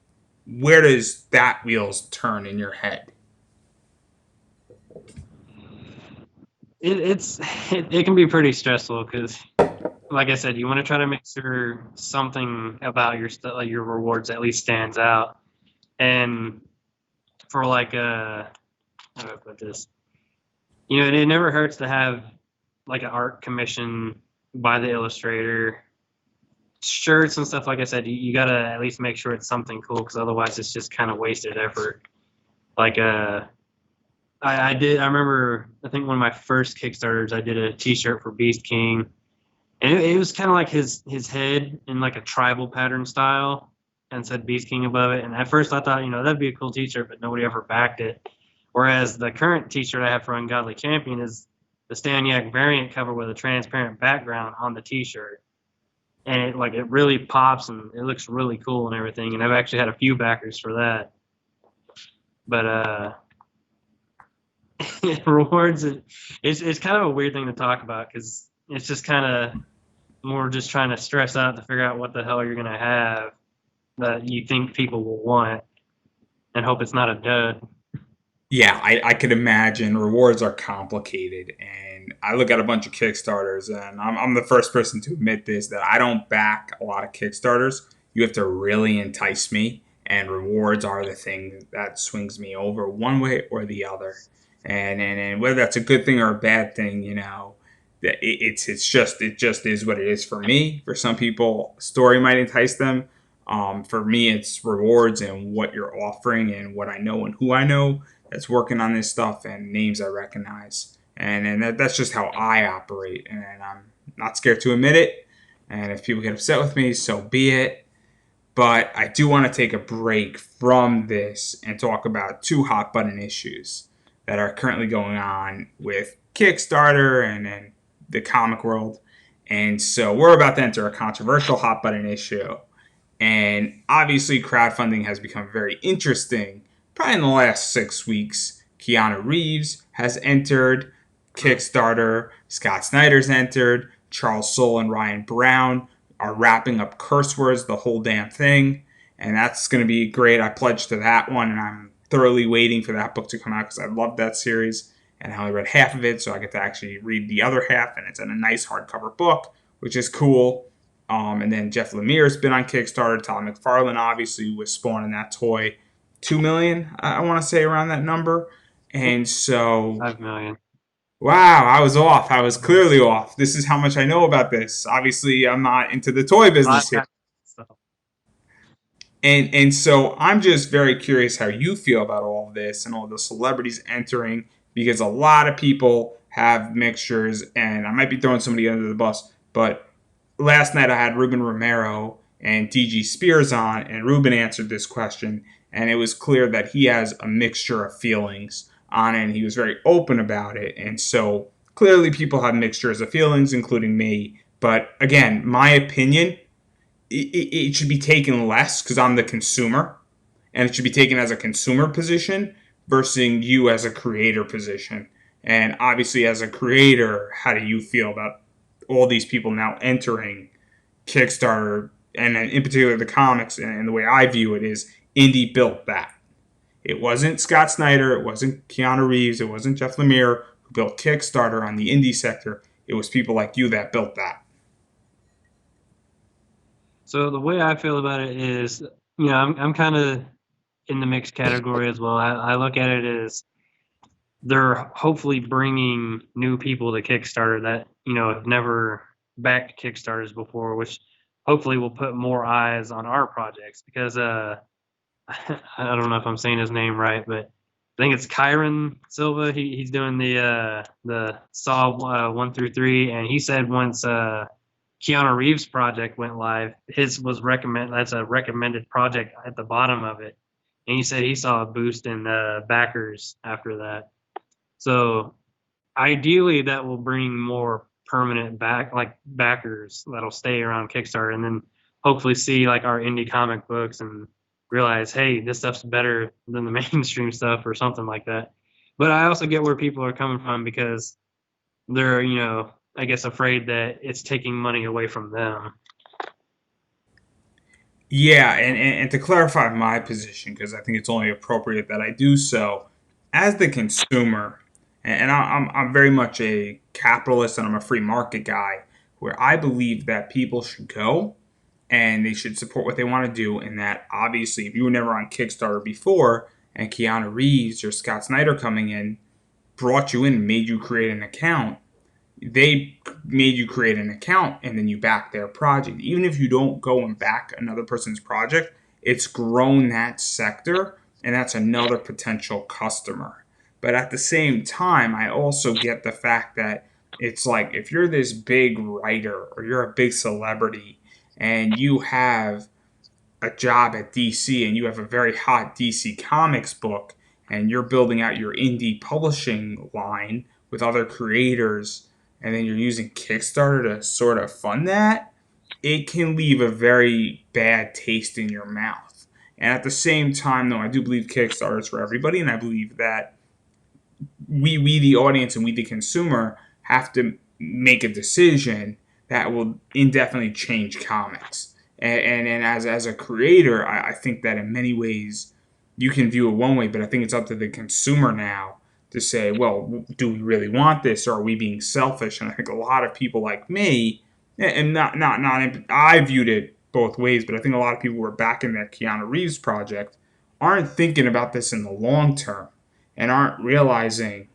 where does that wheels turn in your head? It can be pretty stressful because, like I said, you want to try to make sure something about your like your rewards at least stands out. And for like how do I put this? It never hurts to have like an art commission by the illustrator. Shirts and stuff, like I said, you gotta at least make sure it's something cool, because otherwise it's just kind of wasted effort. Like I remember, I think one of my first Kickstarters, I did a T-shirt for Beast King, and it was kind of like his head in like a tribal pattern style, and said Beast King above it. And at first I thought, that'd be a cool T-shirt, but nobody ever backed it. Whereas the current T-shirt I have for Ungodly Champion is the Staniak variant cover with a transparent background on the T-shirt, and it really pops and it looks really cool and everything. And I've actually had a few backers for that. But rewards, it's kind of a weird thing to talk about, because it's just kind of more just trying to stress out to figure out what the hell you're gonna have that you think people will want, and hope it's not a dud. Yeah, I could imagine rewards are complicated, and I look at a bunch of Kickstarters, and I'm the first person to admit this, that I don't back a lot of Kickstarters. You have to really entice me, and rewards are the thing that swings me over one way or the other. And whether that's a good thing or a bad thing, it just is what it is for me. For some people, story might entice them. For me, it's rewards and what you're offering and what I know and who I know that's working on this stuff and names I recognize. That's just how I operate. And I'm not scared to admit it. And if people get upset with me, so be it. But I do want to take a break from this and talk about two hot button issues that are currently going on with Kickstarter and the comic world. And so we're about to enter a controversial hot button issue. And obviously, crowdfunding has become very interesting. Probably in the last 6 weeks, Keanu Reeves has entered Kickstarter, Scott Snyder's entered, Charles Soule and Ryan Brown are wrapping up Curse Words, the whole damn thing. And that's going to be great. I pledged to that one, and I'm thoroughly waiting for that book to come out because I love that series. And I only read half of it, so I get to actually read the other half, and it's in a nice hardcover book, which is cool. And then Jeff Lemire's been on Kickstarter. Todd McFarlane obviously was spawning that toy. 2 million, I want to say, around that number. And so, 5 million. wow, I was off. I was clearly off. This is how much I know about this. Obviously, I'm not into the toy business here. And so I'm just very curious how you feel about all of this and all the celebrities entering, because a lot of people have mixtures, and I might be throwing somebody under the bus, but last night I had Ruben Romero and DG Spears on, and Ruben answered this question, and it was clear that he has a mixture of feelings on it, and he was very open about it. And so clearly people have mixtures of feelings, including me. But again, my opinion, it should be taken less because I'm the consumer, and it should be taken as a consumer position versus you as a creator position. And obviously, as a creator, how do you feel about all these people now entering Kickstarter, and in particular the comics? And the way I view it is, indie built that. It wasn't Scott Snyder, it wasn't Keanu Reeves, it wasn't Jeff Lemire who built Kickstarter on the indie sector. It was people like you that built that. So the way I feel about it is, I'm kind of in the mixed category as well. I look at it as they're hopefully bringing new people to Kickstarter that have never backed Kickstarters before, which hopefully will put more eyes on our projects. Because I don't know if I'm saying his name right, but I think it's Kyron Silva. He's doing the Saw 1 through 3, and he said once Keanu Reeves' project went live, his was that's a recommended project at the bottom of it, and he said he saw a boost in backers after that. So ideally, that will bring more permanent backers that'll stay around Kickstarter, and then hopefully see like our indie comic books and realize, hey, this stuff's better than the mainstream stuff or something like that. But I also get where people are coming from, because they're, I guess, afraid that it's taking money away from them. Yeah, and to clarify my position, because I think it's only appropriate that I do so, as the consumer, and I'm very much a capitalist and I'm a free market guy, where I believe that people should go and they should support what they want to do. And that obviously, if you were never on Kickstarter before and Keanu Reeves or Scott Snyder coming in, brought you in and made you create an account, they made you create an account and then you back their project. Even if you don't go and back another person's project, it's grown that sector and that's another potential customer. But at the same time, I also get the fact that it's like if you're this big writer or you're a big celebrity and you have a job at DC and you have a very hot DC Comics book and you're building out your indie publishing line with other creators and then you're using Kickstarter to sort of fund that, it can leave a very bad taste in your mouth. And at the same time, though, I do believe Kickstarter is for everybody, and I believe that we the audience and we the consumer have to make a decision that will indefinitely change comics. And as a creator, I think that in many ways you can view it one way, but I think it's up to the consumer now to say, well, do we really want this, or are we being selfish? And I think a lot of people like me, and not I viewed it both ways, but I think a lot of people who were backing that Keanu Reeves project aren't thinking about this in the long term and aren't realizing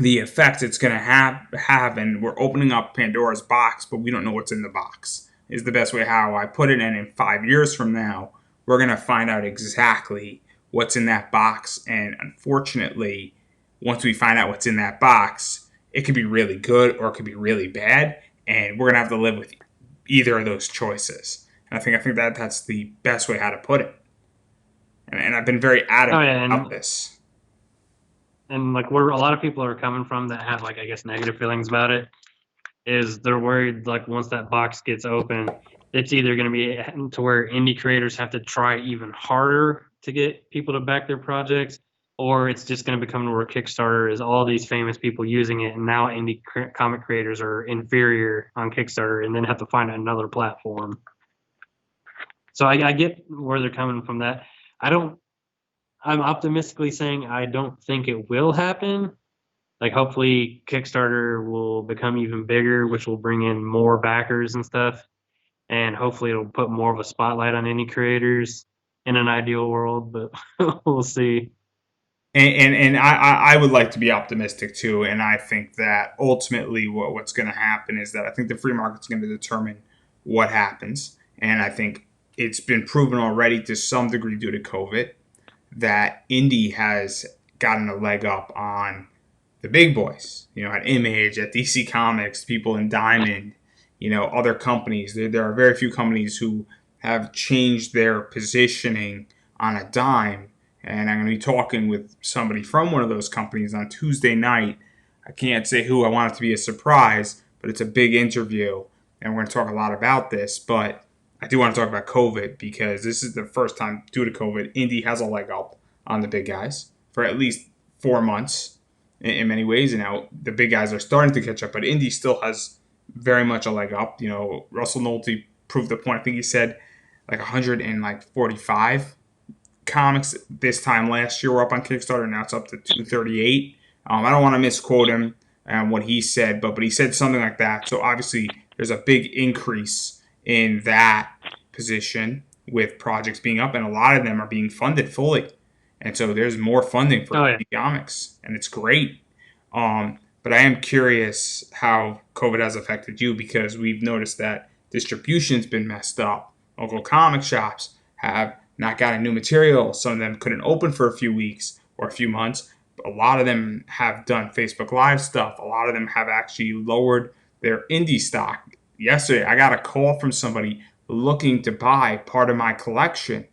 the effects it's going to have, and we're opening up Pandora's box, but we don't know what's in the box is the best way how I put it. And in 5 years from now, we're going to find out exactly what's in that box. And unfortunately, once we find out what's in that box, it could be really good or it could be really bad. And we're going to have to live with either of those choices. And I think that that's the best way how to put it. And I've been very Oh adamant yeah, about this. and like where a lot of people are coming from that have like I guess negative feelings about it is they're worried like once that box gets open, it's either going to be to where indie creators have to try even harder to get people to back their projects, or it's just going to become where Kickstarter is all these famous people using it, and now comic creators are inferior on Kickstarter, and then have to find another platform. So I get where they're coming from. That I don't. I'm optimistically saying I don't think it will happen. Like hopefully Kickstarter will become even bigger, which will bring in more backers and stuff, and hopefully it'll put more of a spotlight on indie creators in an ideal world, but we'll see. And I would like to be optimistic too, and I think that ultimately what's going to happen is that I think the free market's going to determine what happens, and I think it's been proven already to some degree due to COVID that indie has gotten a leg up on the big boys, at Image, at DC Comics, people in Diamond, other companies. There are very few companies who have changed their positioning on a dime. And I'm going to be talking with somebody from one of those companies on Tuesday night. I can't say who. I want it to be a surprise, but it's a big interview. And we're going to talk a lot about this. But I do want to talk about COVID because this is the first time, due to COVID, indie has a leg up on the big guys for at least 4 months in many ways. And now the big guys are starting to catch up, but indie still has very much a leg up. Russell Nolte proved the point. I think he said like 145 comics this time last year were up on Kickstarter. Now it's up to 238. I don't want to misquote him and what he said, but he said something like that. So obviously there's a big increase in that position with projects being up, and a lot of them are being funded fully. And so there's more funding for comics, and it's great. But I am curious how COVID has affected you because we've noticed that distribution's been messed up. Local comic shops have not gotten new material. Some of them couldn't open for a few weeks or a few months. A lot of them have done Facebook Live stuff. A lot of them have actually lowered their indie stock. Yesterday, I got a call from somebody looking to buy part of my collection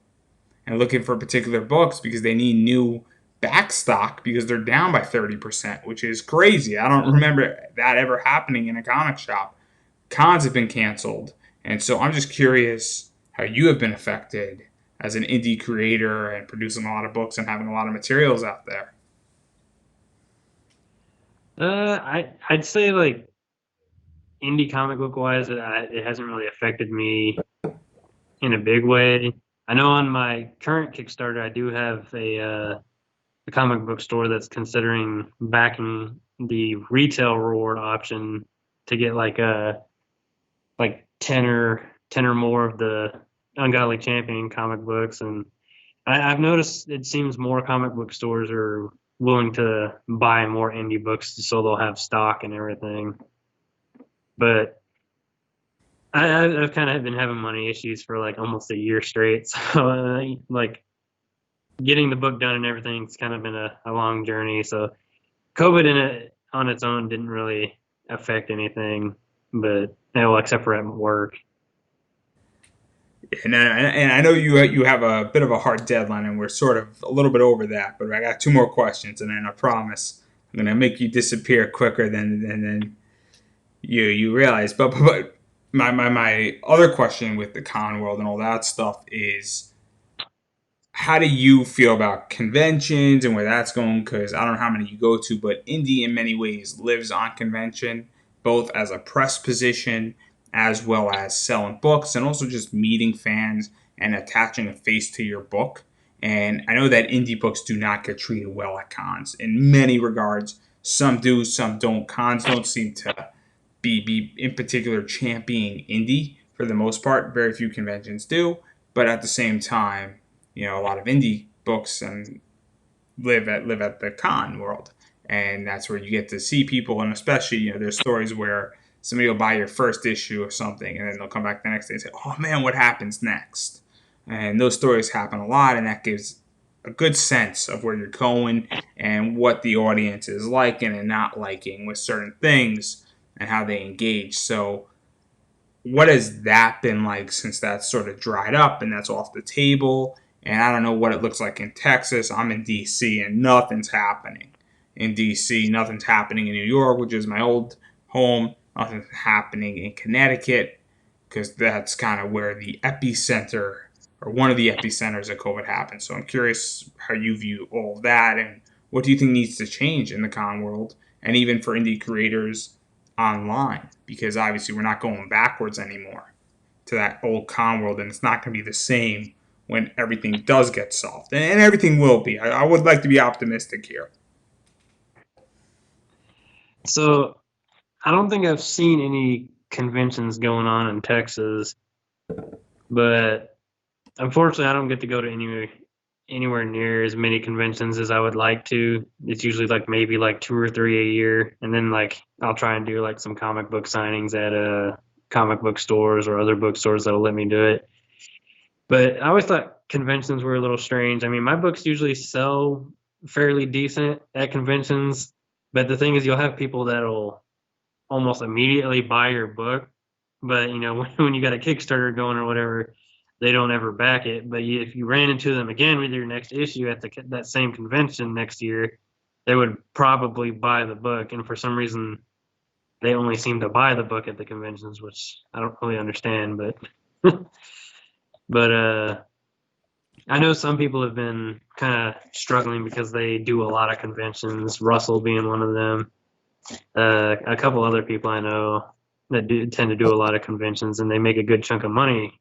and looking for particular books because they need new back stock because they're down by 30%, which is crazy. I don't remember that ever happening in a comic shop. Cons have been canceled. And so I'm just curious how you have been affected as an indie creator and producing a lot of books and having a lot of materials out there. I'd say like indie comic book wise, it hasn't really affected me in a big way. I know on my current Kickstarter, I do have a comic book store that's considering backing the retail reward option to get like 10 or more of the UnGodly Champion comic books. And I've noticed it seems more comic book stores are willing to buy more indie books so they'll have stock and everything. But I've kind of been having money issues for like almost a year straight. So like getting the book done and everything's kind of been a long journey. So COVID in it on its own didn't really affect anything, but well, except for at work. And I know you have a bit of a hard deadline, and we're sort of a little bit over that. But I got two more questions, and then I promise I'm gonna make you disappear quicker than you realize. But my other question with the con world and all that stuff is, how do you feel about conventions and where that's going? Because I don't know how many you go to, but indie in many ways lives on convention, both as a press position as well as selling books and also just meeting fans and attaching a face to your book. And I know that indie books do not get treated well at cons in many regards. Some do, some don't. Cons don't seem to be in particular championing indie for the most part. Very few conventions do, but at the same time, a lot of indie books and live at the con world, and that's where you get to see people, and especially there's stories where somebody will buy your first issue or something, and then they'll come back the next day and say, "Oh man, what happens next?" And those stories happen a lot, and that gives a good sense of where you're going and what the audience is liking and not liking with certain things and how they engage. So what has that been like since that's sort of dried up and that's off the table? And I don't know what it looks like in Texas. I'm in DC and nothing's happening in DC. Nothing's happening in New York, which is my old home. Nothing's happening in Connecticut because that's kind of where the epicenter or one of the epicenters of COVID happened. So I'm curious how you view all of that and what do you think needs to change in the con world and even for indie creators online, because obviously we're not going backwards anymore to that old con world, and it's not going to be the same when everything does get solved, and everything will be. I would like to be optimistic here. So I don't think I've seen any conventions going on in Texas, but unfortunately, I don't get to go to anywhere near as many conventions as I would like to. It's usually like maybe like two or three a year, and then like I'll try and do like some comic book signings at comic book stores or other bookstores that'll let me do it. But I always thought conventions were a little strange. I mean, my books usually sell fairly decent at conventions, but the thing is, you'll have people that'll almost immediately buy your book, but when you got a Kickstarter going or whatever, they don't ever back it. But if you ran into them again with your next issue at that same convention next year, they would probably buy the book. And for some reason, they only seem to buy the book at the conventions, which I don't really understand. But but I know some people have been kind of struggling because they do a lot of conventions. Russell being one of them. A couple other people I know that tend to do a lot of conventions, and they make a good chunk of money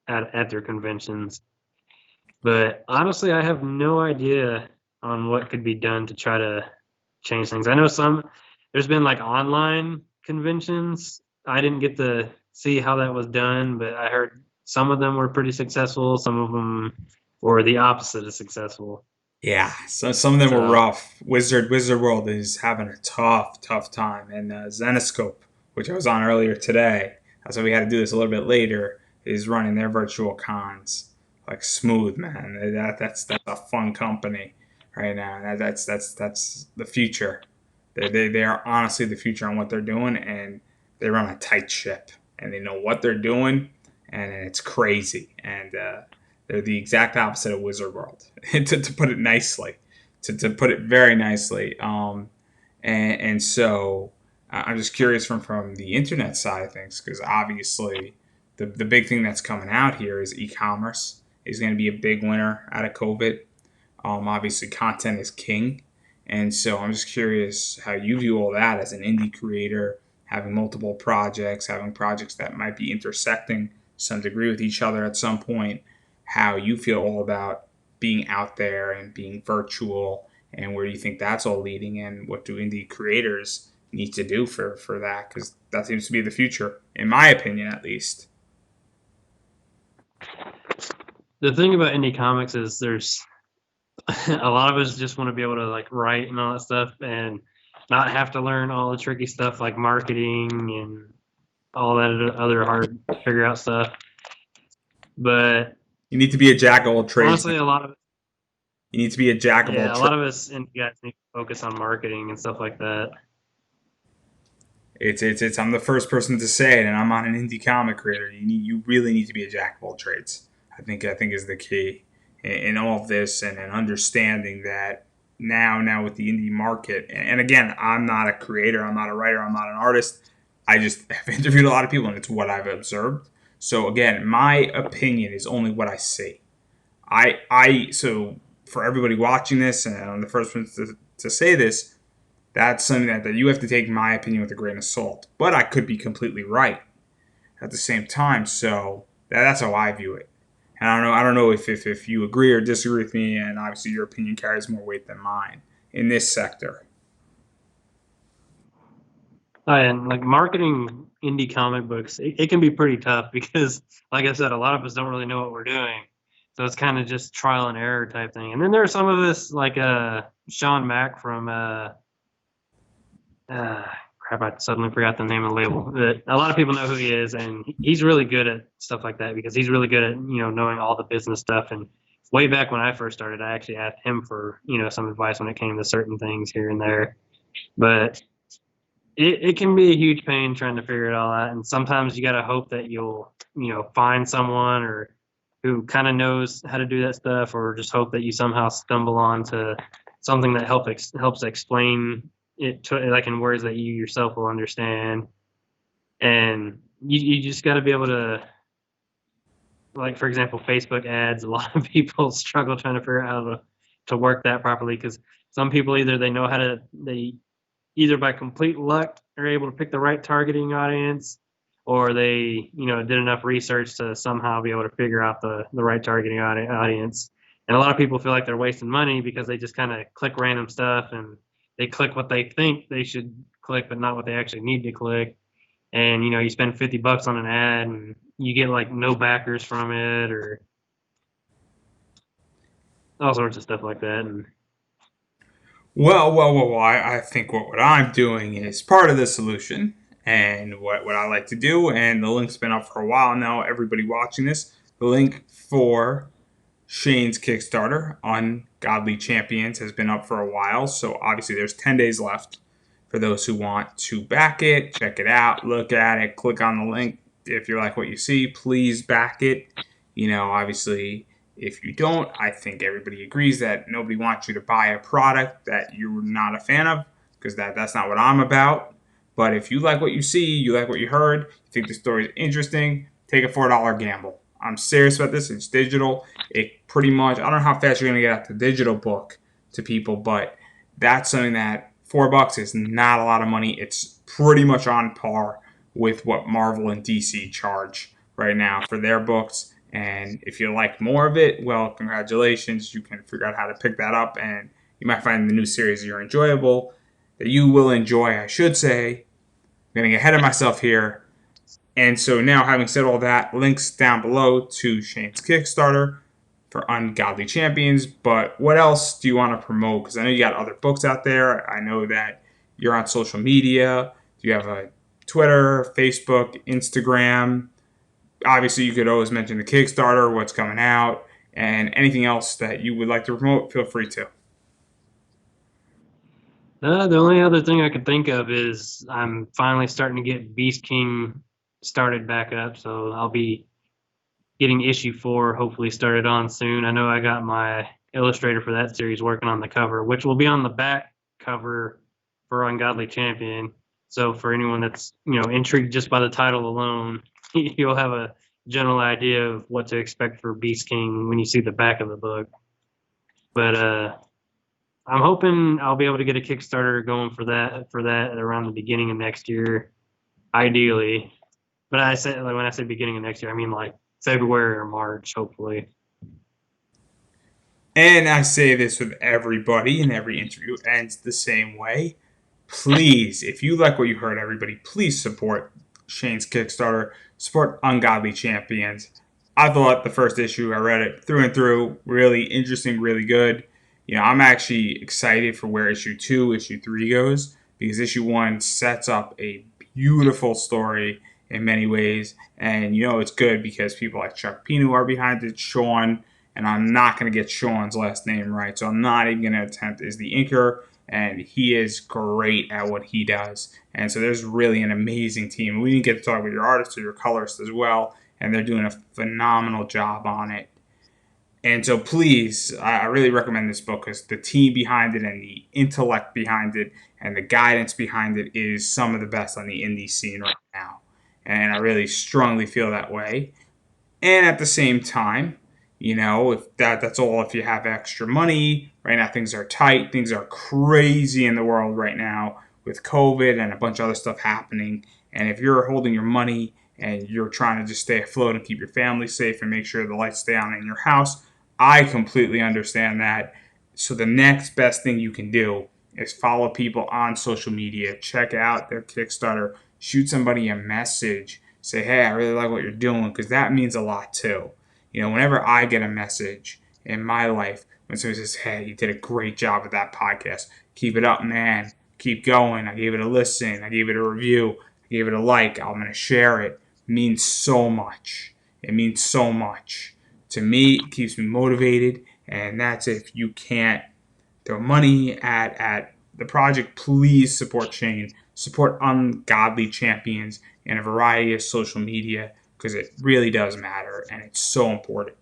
at their conventions. But honestly, I have no idea on what could be done to try to change things. I know there's been like online conventions. I didn't get to see how that was done, but I heard some of them were pretty successful. Some of them were the opposite of successful. Yeah, so some of them were So rough. Wizard World is having a tough time, and Zenoscope, which I was on earlier today, that's why we had to do this a little bit later, is running their virtual cons like smooth, man. That's a fun company right now. That's the future. They are honestly the future on what they're doing, and they run a tight ship, and they know what they're doing, and it's crazy. And they're the exact opposite of Wizard World, to put it nicely, to put it very nicely. And so I'm just curious from the internet side of things, because obviously the big thing that's coming out here is e-commerce is going to be a big winner out of COVID. Obviously, content is king. And so I'm just curious how you view all that as an indie creator, having multiple projects, having projects that might be intersecting some degree with each other at some point, how you feel all about being out there and being virtual, and where do you think that's all leading, and what do indie creators need to do for that, because that seems to be the future, in my opinion at least. the thing about indie comics is there's A lot of us just want to be able to like write and all that stuff and not have to learn all the tricky stuff like marketing and all that other hard to figure out stuff. But You need to be a jack of all trades. honestly, a lot of You need to be a jack of all yeah, a trades. lot of us indie guys need to focus on marketing and stuff like that. It's. I'm the first person to say it, and I'm on an indie comic creator. You really need to be a jack of all trades. I think is the key in all of this, and understanding that now with the indie market. And again, I'm not a creator, I'm not a writer, I'm not an artist. I just have interviewed a lot of people, and it's what I've observed. So again, my opinion is only what I see. So for everybody watching this, and I'm the first one to say this, that's something that you have to take my opinion with a grain of salt. But I could be completely right at the same time. So that's how I view it. And I don't know if you agree or disagree with me, and obviously your opinion carries more weight than mine in this sector. And like marketing indie comic books, it can be pretty tough because, like I said, a lot of us don't really know what we're doing. So it's kind of just trial and error type thing. And then there are some of us like Sean Mack from uh, crap, I suddenly forgot the name of the label. But a lot of people know who he is, and he's really good at stuff like that because he's really good at knowing all the business stuff. And way back when I first started, I actually asked him for some advice when it came to certain things here and there. But it can be a huge pain trying to figure it all out, and sometimes you got to hope that you'll find someone or who kind of knows how to do that stuff, or just hope that you somehow stumble onto something that helps explain it to, like, in words that you yourself will understand. And you just got to be able to, like, for example, Facebook ads. A lot of people struggle trying to figure out how to work that properly because some people either they either by complete luck are able to pick the right targeting audience, or they did enough research to somehow be able to figure out the right targeting audience. And a lot of people feel like they're wasting money because they just kind of click random stuff and they click what they think they should click, but not what they actually need to click. And you spend $50 on an ad and you get like no backers from it or all sorts of stuff like that. And Well. I think what I'm doing is part of the solution, and what I like to do. And the link's been up for a while now. Everybody watching this, the link for Shane's Kickstarter, UnGodly Champions, has been up for a while. So obviously, there's 10 days left for those who want to back it. Check it out, look at it, click on the link. If you like what you see, please back it. Obviously, if you don't, I think everybody agrees that nobody wants you to buy a product that you're not a fan of, because that's not what I'm about. But if you like what you see, you like what you heard, you think the story is interesting, take a $4 gamble. I'm serious about this. It's digital. It pretty much, I don't know how fast you're going to get out the digital book to people, but that's something that $4 is not a lot of money. It's pretty much on par with what Marvel and DC charge right now for their books. And if you like more of it, well, congratulations. You can figure out how to pick that up, and you might find the new series you're enjoyable, that you will enjoy, I should say. I'm getting ahead of myself here. And so now, having said all that, links down below to Shane's Kickstarter for UnGodly Champions. But what else do you want to promote? Because I know you got other books out there. I know that you're on social media. Do you have a Twitter, Facebook, Instagram? Obviously, you could always mention the Kickstarter, what's coming out, and anything else that you would like to promote, feel free to. the only other thing I could think of is I'm finally starting to get Beast King started back up, so I'll be getting issue 4 hopefully started on soon. I know I got my illustrator for that series working on the cover, which will be on the back cover for UnGodly Champion. So for anyone that's intrigued just by the title alone, you'll have a general idea of what to expect for Beast King when you see the back of the book. But I'm hoping I'll be able to get a Kickstarter going for that around the beginning of next year, ideally. But when I say beginning of next year, I mean like February or March, hopefully. And I say this with everybody, and every interview ends the same way. Please, if you like what you heard, everybody, please support Shane's Kickstarter. Support UnGodly Champions. I thought the first issue, I read it through and through, really interesting, really good. I'm actually excited for where issue 2, issue 3 goes, because issue 1 sets up a beautiful story in many ways. And, it's good because people like Chuck Pino are behind it, Sean, and I'm not going to get Sean's last name right, so I'm not even going to attempt, is the inker, and he is great at what he does. And so there's really an amazing team. We didn't get to talk with your artist or your colorist as well, and they're doing a phenomenal job on it. And so please, I really recommend this book because the team behind it and the intellect behind it and the guidance behind it is some of the best on the indie scene right now. And I really strongly feel that way. And at the same time, if that's all, if you have extra money, right now things are tight, things are crazy in the world right now with COVID and a bunch of other stuff happening. And if you're holding your money and you're trying to just stay afloat and keep your family safe and make sure the lights stay on in your house, I completely understand that. So the next best thing you can do is follow people on social media, check out their Kickstarter, shoot somebody a message, say, hey, I really like what you're doing, because that means a lot too. Whenever I get a message in my life, when someone says, hey, you did a great job with that podcast, keep it up, man, keep going, I gave it a listen, I gave it a review, I gave it a like, I'm going to share it, means so much. It means so much. To me, it keeps me motivated, and that's if you can't throw money at the project, please support Shane. Support UnGodly Champions in a variety of social media because it really does matter and it's so important.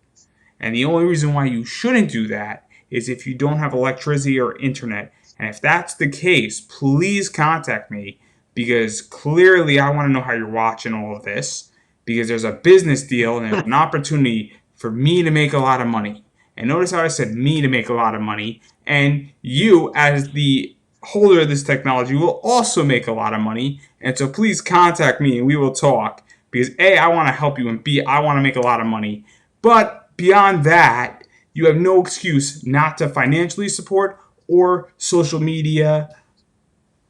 And the only reason why you shouldn't do that is if you don't have electricity or internet. And if that's the case, please contact me because clearly I want to know how you're watching all of this because there's a business deal and there's an opportunity for me to make a lot of money. And notice how I said me to make a lot of money. And you, as the holder of this technology, will also make a lot of money. And so please contact me and we will talk because A, I want to help you, and B, I want to make a lot of money. But beyond that, you have no excuse not to financially support or social media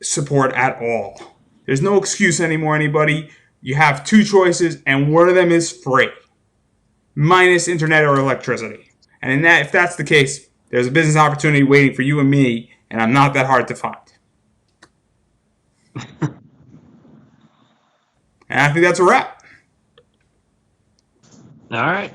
support at all. There's no excuse anymore, anybody. You have two choices, and one of them is free, minus internet or electricity. And if that's the case, there's a business opportunity waiting for you and me, and I'm not that hard to find. And I think that's a wrap. All right.